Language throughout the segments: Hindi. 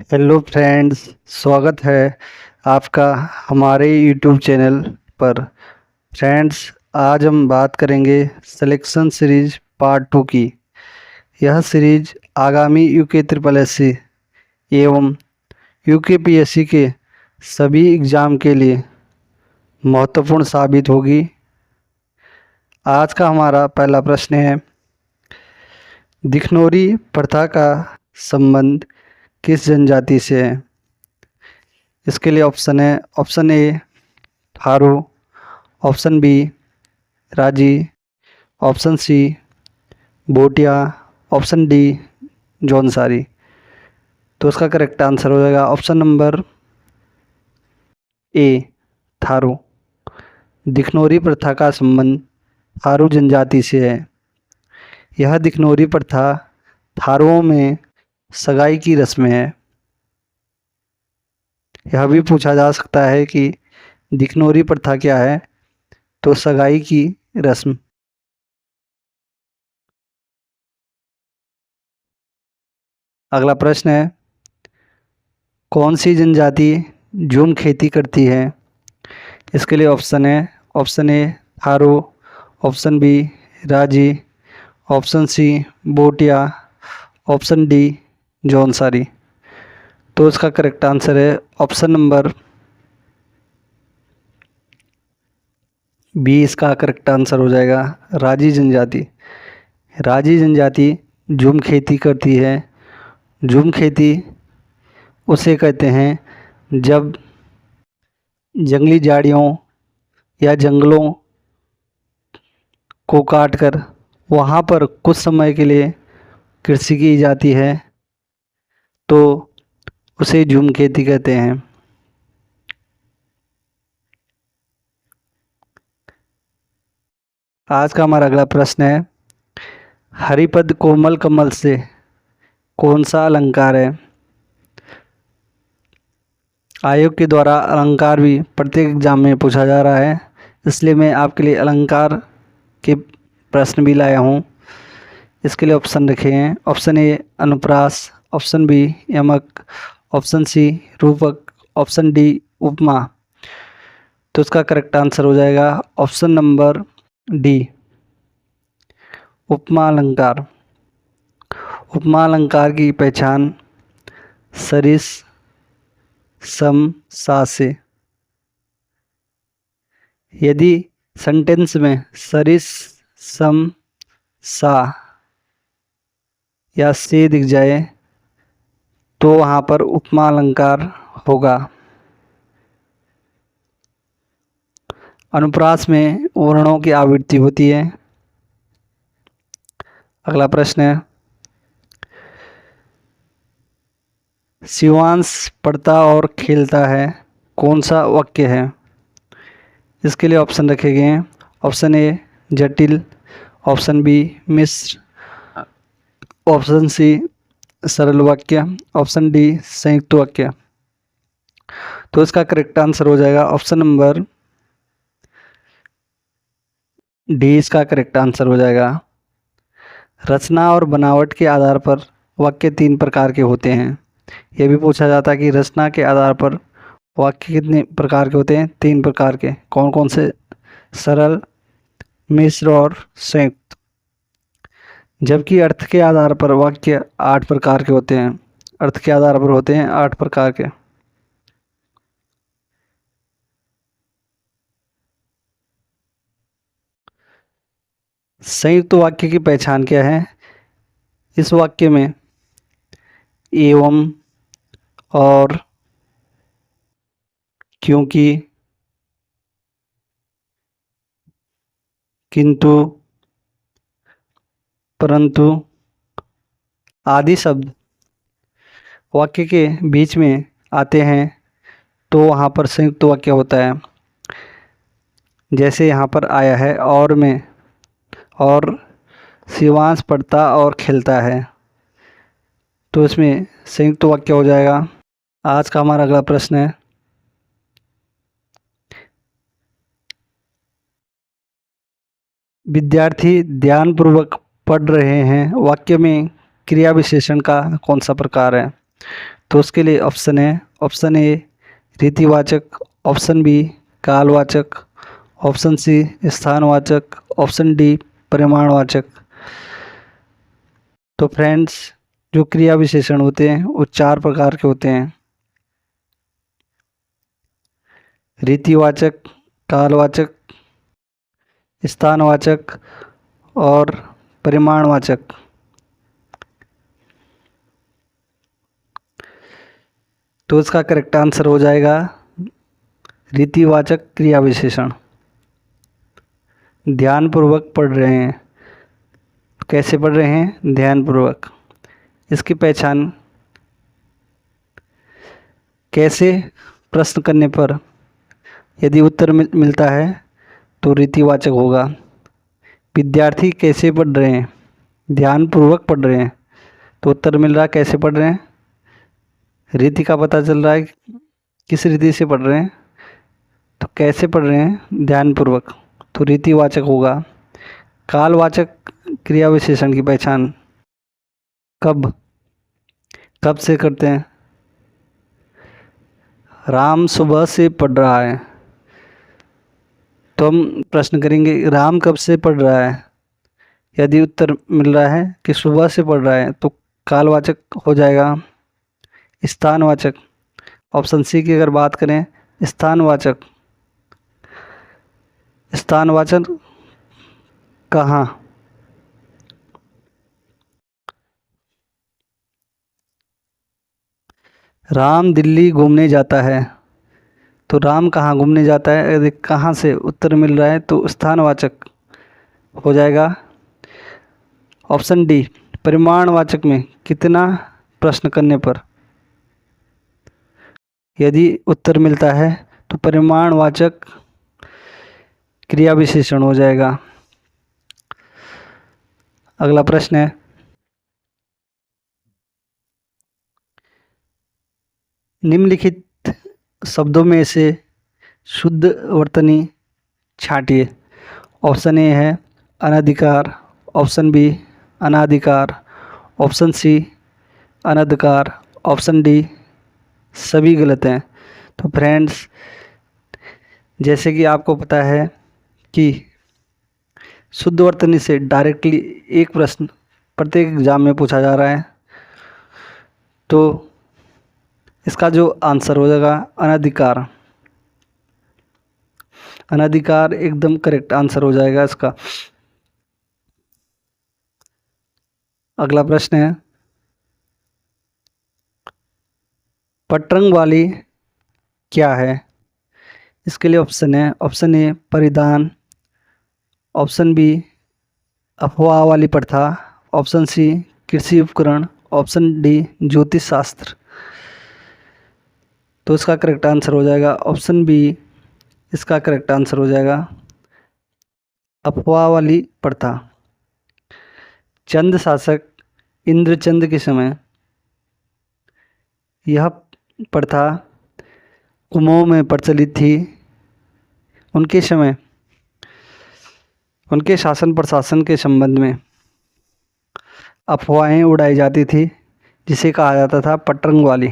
हेलो फ्रेंड्स, स्वागत है आपका हमारे यूट्यूब चैनल पर। फ्रेंड्स, आज हम बात करेंगे सिलेक्शन सीरीज पार्ट 2 की। यह सीरीज आगामी यूके ट्रिपल एससी एवं यूके पीएससी के सभी एग्ज़ाम के लिए महत्वपूर्ण साबित होगी। आज का हमारा पहला प्रश्न है, दिखनौरी प्रथा का संबंध किस जनजाति से है? इसके लिए ऑप्शन है, option A Tharu, option B Raji, option C Bhotia, option D Jaunsari. तो इसका करेक्ट आंसर हो जाएगा ऑप्शन नंबर ए थारू। दिखनौरी प्रथा का संबंध थारू जनजाति से है। यह दिखनौरी प्रथा थारुओं में सगाई की रस्म है। यह भी पूछा जा सकता है कि दिखनौरी प्रथा क्या है, तो सगाई की रस्म। अगला प्रश्न है, कौन सी जनजाति झूम खेती करती है? इसके लिए ऑप्शन है, option A Tharu, option B Raji, option C Bhotia, option D Jaunsari. तो इसका करेक्ट आंसर है ऑप्शन नंबर बी। इसका करेक्ट आंसर हो जाएगा राजी जनजाति। राजी जनजाति झूम खेती करती है। झूम खेती उसे कहते हैं जब जंगली झाड़ियों या जंगलों को काटकर वहाँ पर कुछ समय के लिए कृषि की जाती है, तो उसे झूम खेती कहते हैं। आज का हमारा अगला प्रश्न है, हरिपद कोमल कमल से कौन सा अलंकार है? आयोग के द्वारा अलंकार भी प्रत्येक एग्जाम में पूछा जा रहा है, इसलिए मैं आपके लिए अलंकार के प्रश्न भी लाया हूँ। इसके लिए ऑप्शन रखे हैं, ऑप्शन ए अनुप्रास, ऑप्शन बी यमक, ऑप्शन सी रूपक, ऑप्शन डी उपमा। तो इसका करेक्ट आंसर हो जाएगा ऑप्शन नंबर डी उपमा अलंकार। उपमा अलंकार की पहचान सरिस सम सा से। यदि सेंटेंस में सरिस सम सा या से दिख जाए तो वहाँ पर उपमा अलंकार होगा। अनुप्रास में वर्णों की आवृत्ति होती है। अगला प्रश्न है, शिवांश पढ़ता और खेलता है कौन सा वाक्य है? इसके लिए ऑप्शन रखे गए हैं, ऑप्शन ए जटिल, ऑप्शन बी मिश्र, ऑप्शन सी सरल वाक्य, ऑप्शन डी संयुक्त वाक्य। तो इसका करेक्ट आंसर हो जाएगा ऑप्शन नंबर डी। इसका करेक्ट आंसर हो जाएगा। रचना और बनावट के आधार पर वाक्य 3 प्रकार के होते हैं। यह भी पूछा जाता है कि रचना के आधार पर वाक्य कितने प्रकार के होते हैं? 3 प्रकार के। कौन कौन से? सरल, मिश्र और संयुक्त। जबकि अर्थ के आधार पर वाक्य 8 प्रकार के होते हैं। अर्थ के आधार पर होते हैं 8 प्रकार के। संयुक्त वाक्य की पहचान क्या है? इस वाक्य में एवं और क्योंकि, किंतु, परंतु आदि शब्द वाक्य के बीच में आते हैं, तो वहाँ पर संयुक्त वाक्य होता है। जैसे यहाँ पर आया है और में, और शिवांश पढ़ता और खेलता है, तो इसमें संयुक्त वाक्य हो जाएगा। आज का हमारा अगला प्रश्न है, विद्यार्थी ध्यानपूर्वक पढ़ रहे हैं वाक्य में क्रिया विशेषण का कौन सा प्रकार है? तो उसके लिए ऑप्शन है, ऑप्शन ए रीतिवाचक, ऑप्शन बी कालवाचक, ऑप्शन सी स्थानवाचक, ऑप्शन डी परिमाणवाचक। तो फ्रेंड्स, जो क्रिया विशेषण होते हैं वो 4 प्रकार के होते हैं, रीतिवाचक, कालवाचक, स्थानवाचक और परिमाणवाचक। तो इसका करेक्ट आंसर हो जाएगा रीतिवाचक क्रिया विशेषण। ध्यानपूर्वक पढ़ रहे हैं, कैसे पढ़ रहे हैं? ध्यानपूर्वक। इसकी पहचान कैसे? प्रश्न करने पर यदि उत्तर मिलता है तो रीतिवाचक होगा। विद्यार्थी कैसे पढ़ रहे हैं? ध्यानपूर्वक पढ़ रहे हैं, तो उत्तर मिल रहा है कैसे पढ़ रहे हैं। रीति का पता चल रहा है किस रीति से पढ़ रहे हैं, तो कैसे पढ़ रहे हैं? ध्यानपूर्वक, तो रीतिवाचक होगा। कालवाचक क्रिया विशेषण की पहचान कब कब से करते हैं? राम सुबह से पढ़ रहा है, तो हम प्रश्न करेंगे राम कब से पढ़ रहा है। यदि उत्तर मिल रहा है कि सुबह से पढ़ रहा है, तो कालवाचक हो जाएगा। स्थानवाचक, ऑप्शन सी की अगर बात करें, स्थानवाचक, स्थानवाचक कहाँ? राम दिल्ली घूमने जाता है, तो राम कहाँ घूमने जाता है, यदि कहाँ से उत्तर मिल रहा है तो स्थानवाचक हो जाएगा। ऑप्शन डी परिमाणवाचक में कितना प्रश्न करने पर, यदि उत्तर मिलता है तो परिमाणवाचक क्रिया विशेषण हो जाएगा। अगला प्रश्न है, निम्नलिखित शब्दों में से शुद्ध वर्तनी छांटिए। ऑप्शन ए है अनधिकार, ऑप्शन बी अनाधिकार, ऑप्शन सी अनधिकार, ऑप्शन डी सभी गलत हैं। तो फ्रेंड्स, जैसे कि आपको पता है कि शुद्ध वर्तनी से डायरेक्टली एक प्रश्न प्रत्येक एग्जाम में पूछा जा रहा है, तो इसका जो आंसर हो जाएगा अनधिकार। अनधिकार एकदम करेक्ट आंसर हो जाएगा इसका। अगला प्रश्न है, पटरंग वाली क्या है? इसके लिए ऑप्शन है, ऑप्शन ए परिधान, ऑप्शन बी अफवाह वाली प्रथा, ऑप्शन सी कृषि उपकरण, ऑप्शन डी ज्योतिष शास्त्र। तो इसका करेक्ट आंसर हो जाएगा ऑप्शन बी, इसका करेक्ट आंसर हो जाएगा अफवाह वाली प्रथा। चंद शासक इंद्रचंद के समय यह प्रथा कुमाऊं में प्रचलित थी। उनके समय उनके शासन प्रशासन के संबंध में अफवाहें उड़ाई जाती थी, जिसे कहा जाता था पटरंग वाली।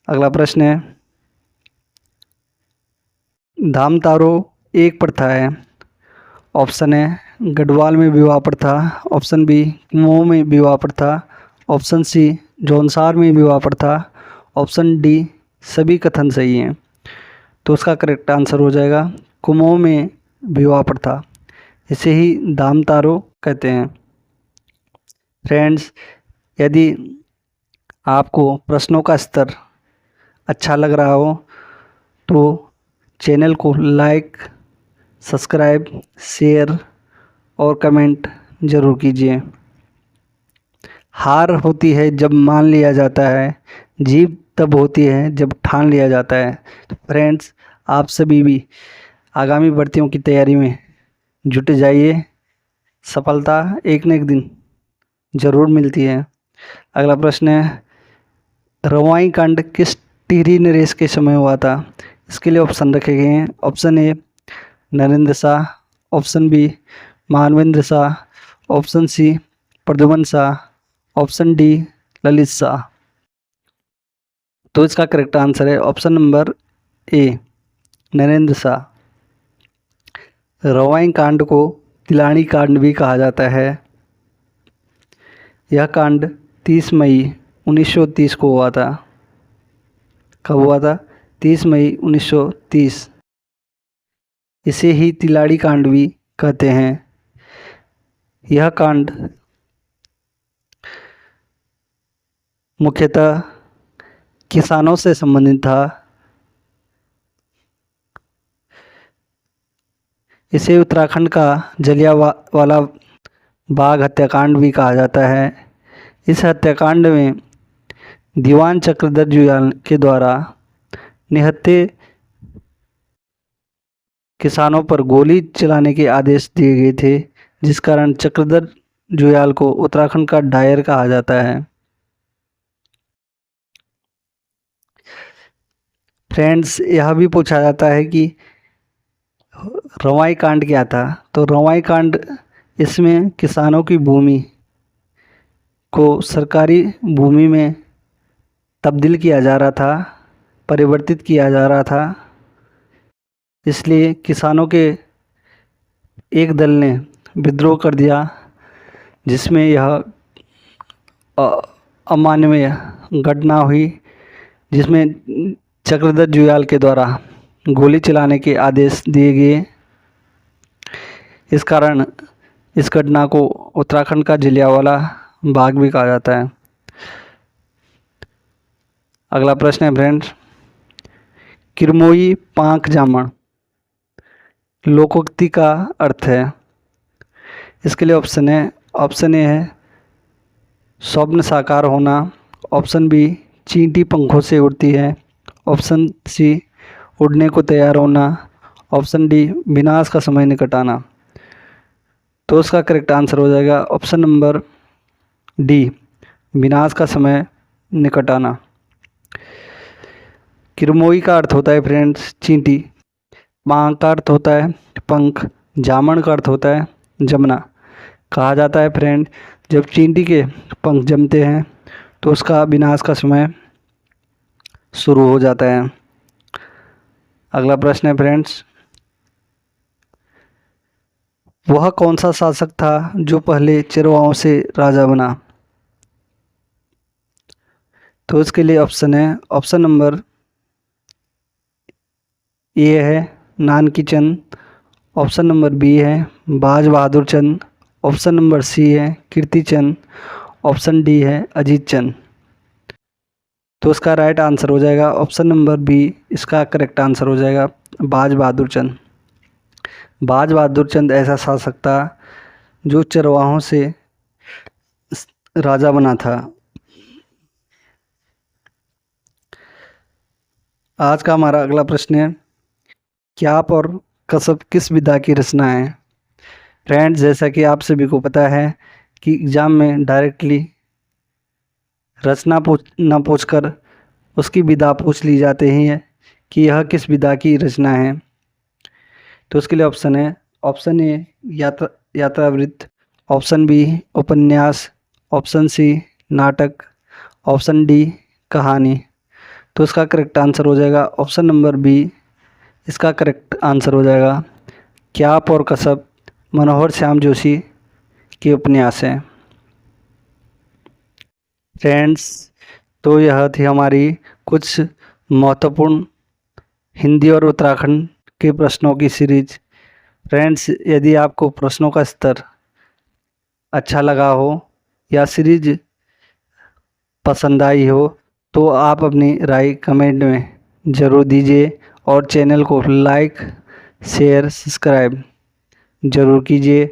अगला प्रश्न है, धामतारो एक प्रथा है। ऑप्शन है गढ़वाल में विवाह प्रथा, ऑप्शन बी कुमाऊं में विवाह प्रथा, ऑप्शन सी जौनसार में विवाह प्रथा, ऑप्शन डी सभी कथन सही हैं। तो उसका करेक्ट आंसर हो जाएगा कुमाऊं में विवाह प्रथा, इसे ही धामतारो कहते हैं। फ्रेंड्स, यदि आपको प्रश्नों का स्तर अच्छा लग रहा हो तो चैनल को लाइक, सब्सक्राइब, शेयर और कमेंट ज़रूर कीजिए। हार होती है जब मान लिया जाता है, जीत तब होती है जब ठान लिया जाता है। तो फ्रेंड्स, आप सभी भी आगामी भर्तियों की तैयारी में जुट जाइए। सफलता एक न एक दिन ज़रूर मिलती है। अगला प्रश्न है, रवाई कांड किस टिहरी नरेश के समय हुआ था? इसके लिए ऑप्शन रखे गए हैं। Option A Narendra Shah, option B Manvendra Shah, option C Pradyuman Shah, option D Lalit Shah. तो इसका करेक्ट आंसर है option number A, Narendra Shah. Rawai कांड को तिलानी कांड भी कहा जाता है। यह कांड 30 मई 1930 को हुआ था। कब हुआ था? 30 मई 1930। इसे ही तिलाड़ी कांड भी कहते हैं। यह कांड मुख्यतः किसानों से संबंधित था। इसे उत्तराखंड का जलियांवाला बाग हत्याकांड भी कहा जाता है। इस हत्याकांड में दीवान चक्रधर जुयाल के द्वारा निहत्थे किसानों पर गोली चलाने के आदेश दिए गए थे, जिस कारण चक्रधर जुयाल को उत्तराखंड का डायर कहा जाता है। फ्रेंड्स, यह भी पूछा जाता है कि रवाई कांड क्या था। तो रवाई कांड, इसमें किसानों की भूमि को सरकारी भूमि में तब्दील किया जा रहा था, परिवर्तित किया जा रहा था। इसलिए किसानों के एक दल ने विद्रोह कर दिया, जिसमें यह अमानवीय घटना हुई, जिसमें चक्रधर जुयाल के द्वारा गोली चलाने के आदेश दिए गए। इस कारण इस घटना को उत्तराखंड का जलियांवाला बाग भी कहा जाता है। अगला प्रश्न है फ्रेंड्स, किरमोई पांख जामण लोकोक्ति का अर्थ है। इसके लिए ऑप्शन ए है स्वप्न साकार होना, ऑप्शन बी चींटी पंखों से उड़ती है, ऑप्शन सी उड़ने को तैयार होना, ऑप्शन डी विनाश का समय निकट आना। तो उसका करेक्ट आंसर हो जाएगा ऑप्शन नंबर डी, विनाश का समय निकट आना। किरमोई का अर्थ होता है फ्रेंड्स चींटी, पांख का अर्थ होता है पंख, जामण का अर्थ होता है जमना। कहा जाता है फ्रेंड, जब चींटी के पंख जमते हैं तो उसका विनाश का समय शुरू हो जाता है। अगला प्रश्न है फ्रेंड्स, वह कौन सा शासक था जो पहले चरवाहों से राजा बना? तो इसके लिए ऑप्शन नंबर ए है नानकी चंद, ऑप्शन नंबर बी है बाज बहादुर चंद, ऑप्शन नंबर सी है कीर्ति चंद, ऑप्शन डी है अजीत चंद। तो इसका राइट आंसर हो जाएगा ऑप्शन नंबर बी, इसका करेक्ट आंसर हो जाएगा बाज बहादुर चंद। बाज बहादुर चंद ऐसा शासक था जो चरवाहों से राजा बना था। आज का हमारा अगला प्रश्न है, क्याप और कसब किस विधा की रचना है? फ्रेंड्स, जैसा कि आप सभी को पता है कि एग्ज़ाम में डायरेक्टली रचना न पूछकर उसकी विधा पूछ ली जाती है कि यह किस विधा की रचना है। तो उसके लिए ऑप्शन ए यात्रावृत्त, ऑप्शन बी उपन्यास, ऑप्शन सी नाटक, ऑप्शन डी कहानी। तो इसका करेक्ट आंसर हो जाएगा ऑप्शन नंबर बी, इसका करेक्ट आंसर हो जाएगा क्याप और कसब मनोहर श्याम जोशी के उपन्यास हैं। फ्रेंड्स, तो यह थी हमारी कुछ महत्वपूर्ण हिंदी और उत्तराखंड के प्रश्नों की सीरीज। फ्रेंड्स, यदि आपको प्रश्नों का स्तर अच्छा लगा हो या सीरीज पसंद आई हो तो आप अपनी राय कमेंट में ज़रूर दीजिए और चैनल को लाइक शेयर सब्सक्राइब ज़रूर कीजिए।